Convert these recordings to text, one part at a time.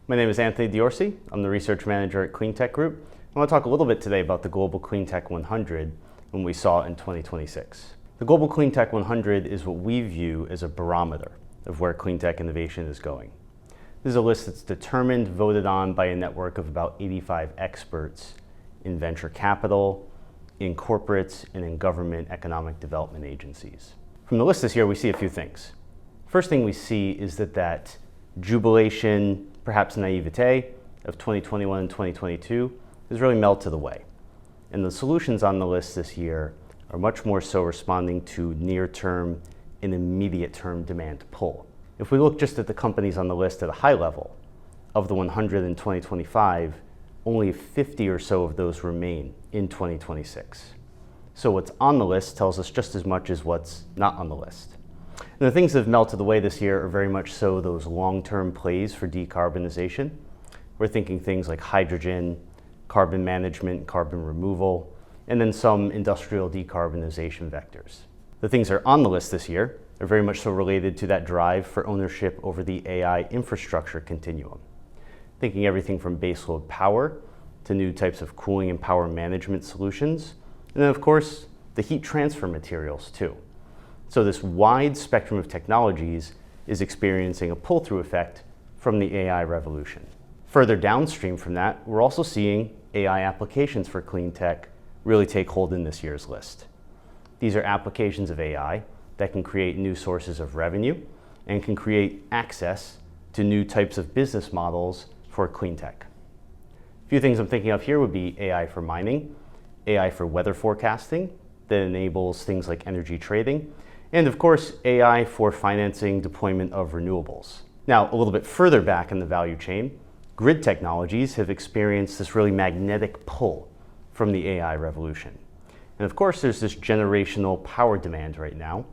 My name is Anthony Dorsey. I'm the Research Manager at Cleantech Group. I want to talk a little bit today about the Global Cleantech 100 and what we saw in 2026. The Global Cleantech 100 is what we view as a barometer of where cleantech innovation is going. This is a list that's determined, voted on by a network of about 85 experts in venture capital, in corporates, and in government economic development agencies. From the list this year, we see a few things. First thing we see is that jubilation, perhaps naivete, of 2021 and 2022 has really melted away. And the solutions on the list this year are much more so responding to near-term and immediate-term demand pull. If we look just at the companies on the list at a high level, of the 100 in 2025, only 50 or so of those remain in 2026. So what's on the list tells us just as much as what's not on the list. And the things that have melted away this year are very much so those long-term plays for decarbonization. We're thinking things like hydrogen, carbon management, carbon removal, and then some industrial decarbonization vectors. The things that are on the list this year are very much so related to that drive for ownership over the AI infrastructure continuum. Thinking everything from baseload power to new types of cooling and power management solutions, and then of course the heat transfer materials too. So this wide spectrum of technologies is experiencing a pull-through effect from the AI revolution. Further downstream from that, we're also seeing AI applications for clean tech really take hold in this year's list. These are applications of AI that can create new sources of revenue and can create access to new types of business models for clean tech. A few things I'm thinking of here would be AI for mining, AI for weather forecasting that enables things like energy trading, and of course, AI for financing deployment of renewables. Now, a little bit further back in the value chain, grid technologies have experienced this really magnetic pull from the AI revolution. And of course, there's this generational power demand right now,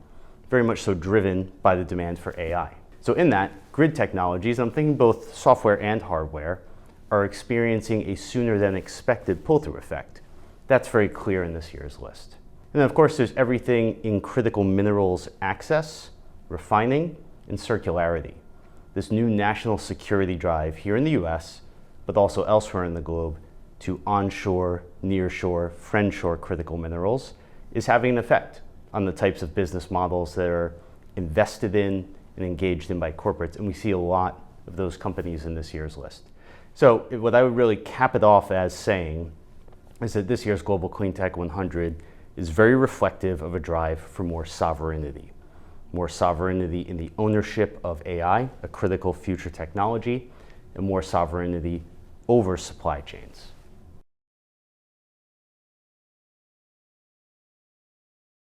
very much so driven by the demand for AI. So in that, grid technologies, I'm thinking both software and hardware, are experiencing a sooner than expected pull-through effect. That's very clear in this year's list. And then of course, there's everything in critical minerals access, refining, and circularity. This new national security drive here in the US, but also elsewhere in the globe, to onshore, nearshore, friendshore critical minerals is having an effect on the types of business models that are invested in and engaged in by corporates. And we see a lot of those companies in this year's list. So what I would really cap it off as saying is that this year's Global Cleantech 100 is very reflective of a drive for more sovereignty in the ownership of AI, a critical future technology, and more sovereignty over supply chains.